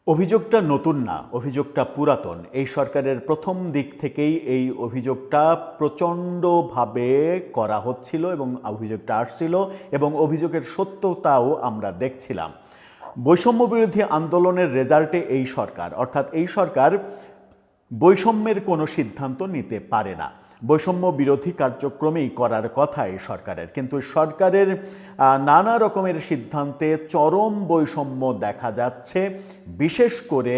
অভিযোগটা নতুন না, অভিযোগটা পুরাতন। এই সরকারের প্রথম দিক থেকেই এই অভিযোগটা প্রচণ্ডভাবে করা হচ্ছিল এবং অভিযোগটা আসছিল এবং অভিযোগের সত্যতাও আমরা দেখছিলাম। বৈষম্য বিরোধী আন্দোলনের রেজাল্টে এই সরকার, অর্থাৎ এই সরকার বৈষম্যের কোনো সিদ্ধান্ত নিতে পারে না। বৈষম্য বিরোধী কার্যক্রমেই করার কথা এই সরকারের, কিন্তু সরকারের নানা রকমের সিদ্ধান্তে চরম বৈষম্য দেখা যাচ্ছে। বিশেষ করে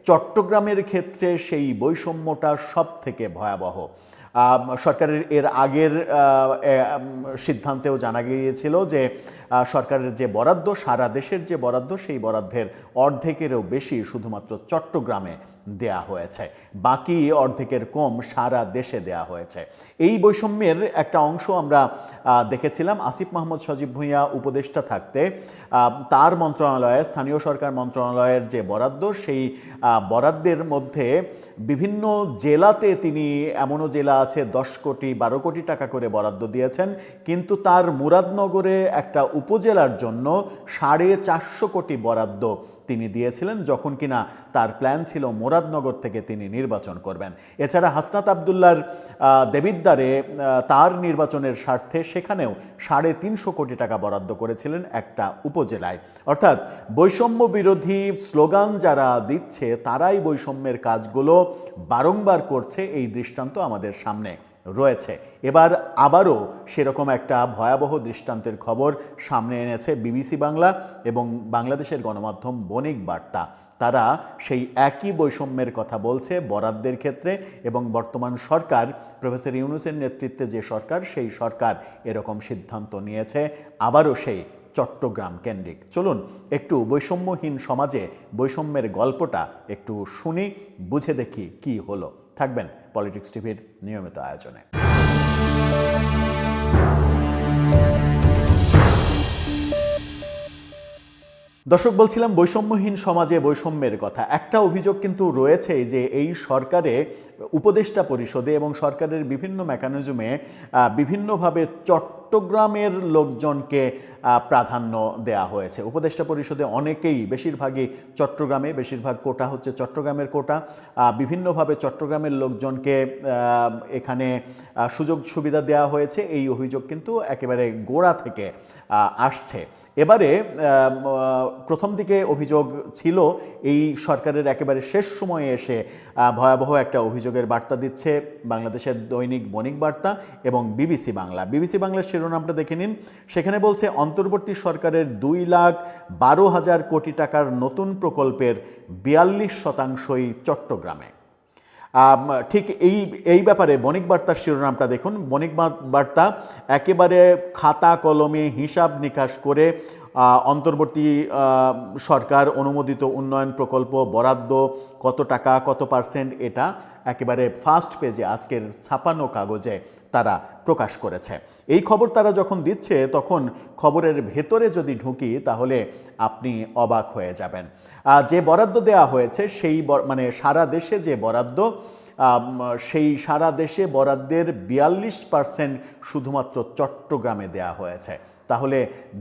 চট্টগ্রামের ক্ষেত্রে সেই বৈষম্যটা সব থেকে ভয়াবহ। সরকারের এর আগের সিদ্ধান্তেও জানা গিয়েছিল যে সরকারের যে বরাদ্দ, সারা দেশের যে বরাদ্দ, সেই বরাদ্দের অর্ধেকেরও বেশি শুধুমাত্র চট্টগ্রামে দেয়া হয়েছে, বাকি অর্ধেকের কম সারা দেশে দেয়া হয়েছে। এই বৈষম্যের একটা অংশ আমরা দেখেছিলাম আসিফ মাহমুদ সজীব ভুঁইয়া উপদেষ্টা থাকতে তার মন্ত্রণালয়ে, স্থানীয় সরকার মন্ত্রণালয়ের যে বরাদ্দ, সেই বরাদ্দের মধ্যে বিভিন্ন জেলাতে তিনি, এমনও জেলা আছে 10 কোটি 12 কোটি টাকা করে বরাদ্দ দিয়েছেন, কিন্তু তার মুরাদনগরে একটা উপজেলার জন্য 450 কোটি বরাদ্দ তিনি দিয়েছিলেন, যখন কিনা তার প্ল্যান ছিল মুরাদনগর থেকে তিনি নির্বাচন করবেন। এছাড়া হাসনাত আবদুল্লার দেবিদ্বারে তার নির্বাচনের স্বার্থে সেখানেও 350 কোটি টাকা বরাদ্দ করেছিলেন একটা উপজেলায়। অর্থাৎ বৈষম্য বিরোধী স্লোগান যারা দিচ্ছে তারাই বৈষম্যের কাজগুলো বারংবার করছে, এই দৃষ্টান্ত আমাদের সামনে রয়েছে। এবার আবারও সেরকম একটা ভয়াবহ দৃষ্টান্তের খবর সামনে এনেছে বিবিসি বাংলা এবং বাংলাদেশের গণমাধ্যম বণিক বার্তা। তারা সেই একই বৈষম্যের কথা বলছে বরাদ্দের ক্ষেত্রে, এবং বর্তমান সরকার, প্রফেসর ইউনূসের নেতৃত্বে যে সরকার, সেই সরকার এরকম সিদ্ধান্ত নিয়েছে আবারও সেই চট্টগ্রাম কেন্দ্রিক। চলুন একটু বৈষম্যহীন সমাজে বৈষম্যের গল্পটা একটু শুনি, বুঝে দেখি কি হলো। থাকবেন পলিটিক্স টিভির নিয়মিত আয়োজনে। দর্শক, বলছিলাম বৈষম্যহীন সমাজে বৈষম্যের কথা। একটা অভিযোগ কিন্তু রয়েছে যে এই সরকারে, উপদেষ্টা পরিষদে এবং সরকারের বিভিন্ন মেকানিজমে বিভিন্নভাবে চট্টগ্রামের লোকজনকে প্রাধান্য দেয়া হয়েছে। উপদেষ্টা পরিষদে অনেকেই, বেশিরভাগই চট্টগ্রামে, বেশিরভাগ কোটা হচ্ছে চট্টগ্রামের কোটা। বিভিন্নভাবে চট্টগ্রামের লোকজনকে এখানে সুযোগ সুবিধা দেওয়া হয়েছে, এই অভিযোগ কিন্তু একেবারে গোড়া থেকে আসছে। এবারে প্রথম দিকে অভিযোগ ছিল, এই সরকারের একেবারে শেষ সময়ে এসে ভয়াবহ একটা অভিযোগের বার্তা দিচ্ছে বাংলাদেশের দৈনিক বণিক বার্তা এবং বিবিসি বাংলা। বিবিসি বাংলার শিরোনামটা দেখে নিন। সেখানে বলছে, অন্তর্বর্তী সরকারের 2,12,000 কোটি টাকার নতুন প্রকল্পের 42%ই চট্টগ্রামে। ঠিক এই ব্যাপারে বণিক বার্তার শিরোনামটা দেখুন। বণিক বার্তা একেবারে খাতা কলমে হিসাব নিকাশ করে অন্তর্বর্তী সরকার অনুমোদিত উন্নয়ন প্রকল্প বরাদ্দ কত টাকা, কত পার্সেন্ট, এটা একেবারে ফার্স্ট পেজে আজকের ছাপানো কাগজে তারা প্রকাশ করেছে। এই খবর তারা যখন দিচ্ছে, তখন খবরের ভেতরে যদি ঢুকি তাহলে আপনি অবাক হয়ে যাবেন। যে বরাদ্দ দেওয়া হয়েছে সেই মানে সারা দেশে যে বরাদ্দ, সেই সারা দেশে বরাদ্দের 42% শুধুমাত্র চট্টগ্রামে দেয়া হয়েছে। তাহলে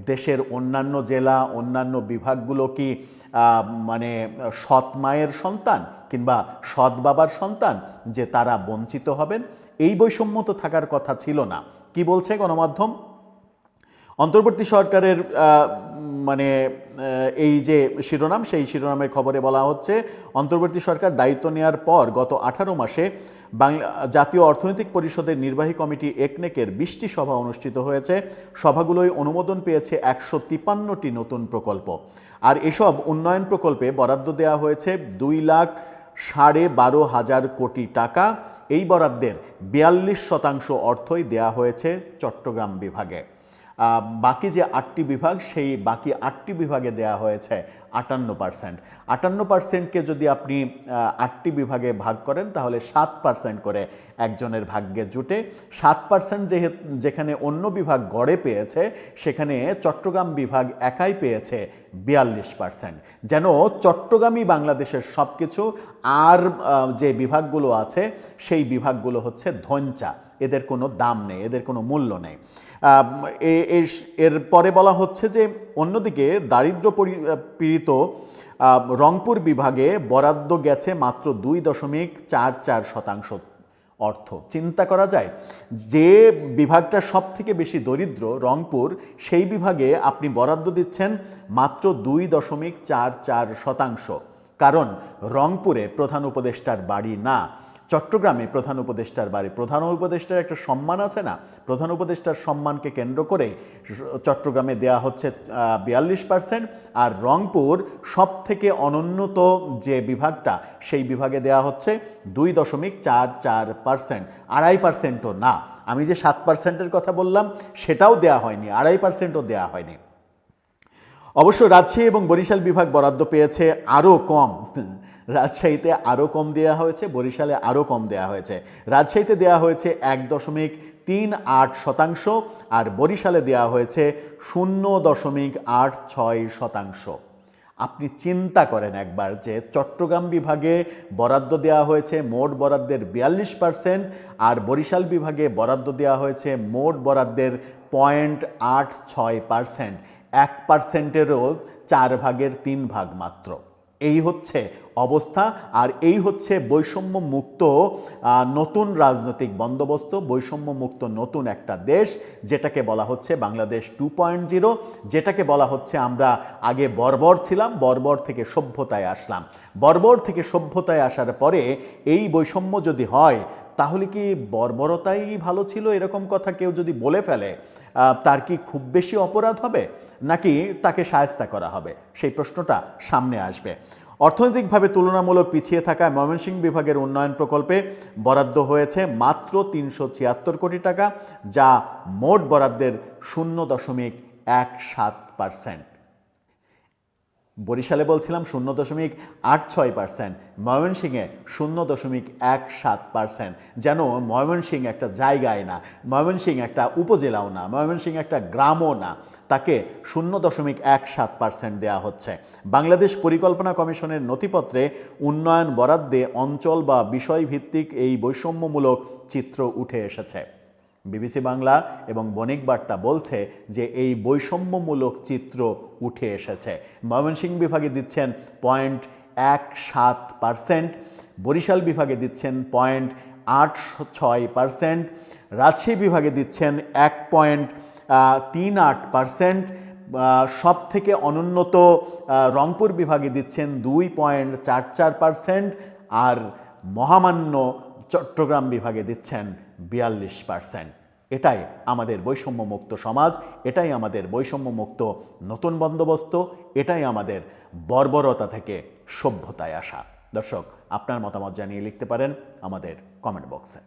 দেশের অন্যান্য জেলা, অন্যান্য বিভাগগুলো কি মানে সৎ মায়ের সন্তান কিংবা সৎ বাবার সন্তান যে তারা বঞ্চিত হবেন? এই বৈষম্য তো থাকার কথা ছিল না। কি বলছে গণমাধ্যম? অন্তর্বর্তী সরকারের মানে এই যে শিরোনাম, সেই শিরোনামের খবরে বলা হচ্ছে, অন্তর্বর্তী সরকার দায়িত্ব নেওয়ার পর গত 18 মাসে জাতীয় অর্থনৈতিক পরিষদের নির্বাহী কমিটি একনেকের 20টি সভা অনুষ্ঠিত হয়েছে। সভাগুলোয় অনুমোদন পেয়েছে 153টি নতুন প্রকল্প। আর এসব উন্নয়ন প্রকল্পে বরাদ্দ দেওয়া হয়েছে 2,12,000 কোটি টাকা। এই বরাদ্দের 42% অর্থই দেওয়া হয়েছে চট্টগ্রাম বিভাগে। বাকি যে 8টি বিভাগ, সেই বাকি 8টি বিভাগে দেয়া হয়েছে 58%। 58%কে যদি আপনি 8টি বিভাগে ভাগ করেন তাহলে 7% করে একজনের ভাগ্যে জুটে। 7% যেখানে অন্য বিভাগ গড়ে পেয়েছে, সেখানে চট্টগ্রাম বিভাগ একাই পেয়েছে 42%। যেন চট্টগ্রামই বাংলাদেশের সব কিছু, আর যে বিভাগগুলো আছে সেই বিভাগগুলো হচ্ছে ধনচা, এদের কোনো দাম নেই, এদের কোনো মূল্য নেই। এর পরে বলা হচ্ছে যে অন্যদিকে দারিদ্র পীড়িত রংপুর বিভাগে বরাদ্দ গেছে মাত্র 2.44% অর্থ। চিন্তা করা যায়, যে বিভাগটা সব থেকে বেশি দরিদ্র রংপুর, সেই বিভাগে আপনি বরাদ্দ দিচ্ছেন মাত্র 2.44%। কারণ রংপুরে প্রধান উপদেষ্টার বাড়ি না, চট্টগ্রামে প্রধান উপদেষ্টার বাড়ি। প্রধান উপদেষ্টার একটা সম্মান আছে না, প্রধান উপদেষ্টার সম্মানকে কেন্দ্র করে চট্টগ্রামে দেয়া হচ্ছে 42%, আর রংপুর সব থেকে অনুন্নত যে বিভাগটা, সেই বিভাগে দেয়া হচ্ছে 2.44%। 2.5%ও না, আমি যে 7%-এর কথা বললাম সেটাও দেয়া হয়নি, 2.5%ও দেয়া হয়নি। অবশ্য রাজশাহী এবং বরিশাল বিভাগ বরাদ্দ পেয়েছে আরও কম। রাজশাহীতে আরও কম দেওয়া হয়েছে, বরিশালে আরও কম দেওয়া হয়েছে। রাজশাহীতে দেওয়া হয়েছে 1.38%, আর বরিশালে দেওয়া হয়েছে 0.86%। আপনি চিন্তা করেন একবার যে চট্টগ্রাম বিভাগে বরাদ্দ দেওয়া হয়েছে মোট বরাদ্দের 42%, আর বরিশাল বিভাগে বরাদ্দ দেওয়া হয়েছে মোট বরাদ্দের 0.86%। 1%-এরও 4/3 মাত্র। এই হচ্ছে অবস্থা, আর এই হচ্ছে বৈষম্য মুক্ত নতুন রাজনৈতিক বন্দোবস্ত, বৈষম্য মুক্ত নতুন একটা দেশ, যেটাকে বলা হচ্ছে বাংলাদেশ 2.0, যেটাকে বলা হচ্ছে আমরা আগে বর্বর ছিলাম, বর্বর থেকে সভ্যতায় আসলাম। বর্বর থেকে সভ্যতায় আসার পরে এই বৈষম্য যদি হয়, তাহলে কি বর্বরতাই ভালো ছিল এরকম কথা কেউ যদি বলে ফেলে, তার কি খুব বেশি অপরাধ হবে, নাকি তাকে শায়েস্তা করা হবে? সেই প্রশ্নটা সামনে আসবে। অর্থনৈতিকভাবে তুলনামূলক পিছিয়ে থাকা ময়মনসিংহ বিভাগের উন্নয়ন প্রকল্পে বরাদ্দ হয়েছে মাত্র 376 কোটি টাকা, যা মোট বরাদ্দের 0.17%। বরিশালে বলছিলাম 0.86%, ময়মনসিংহে 0.17%। যেন ময়মনসিংহ একটা জায়গায় না, ময়মনসিংহ একটা উপজেলাও না, ময়মনসিংহ একটা গ্রামও না, তাকে 0.17% দেওয়া হচ্ছে। বাংলাদেশ পরিকল্পনা কমিশনের নথিপত্রে উন্নয়ন বরাদ্দে অঞ্চল বা বিষয়ভিত্তিক এই বৈষম্যমূলক চিত্র উঠে এসেছে। বিবিসি বাংলা এবং বণিক বার্তা বলছে যে এই বৈষম্যমূলক চিত্র উঠে এসেছে। ময়মনসিংহ বিভাগে দিচ্ছেন 0.17%, বরিশাল বিভাগে দিচ্ছেন 0.86%, রাজশাহী বিভাগে দিচ্ছেন 1.38%, সব থেকে অনুন্নত রংপুর বিভাগে দিচ্ছেন 2.44%, আর মহামান্য চট্টগ্রাম বিভাগে দিচ্ছেন 42%। এটাই আমাদের বৈষম্যমুক্ত সমাজ, এটাই আমাদের বৈষম্যমুক্ত নতুন বন্দোবস্ত, এটাই আমাদের বর্বরতা থেকে সভ্যতায় আসা। দর্শক, আপনার মতামত জানিয়ে লিখতে পারেন আমাদের কমেন্ট বক্সে।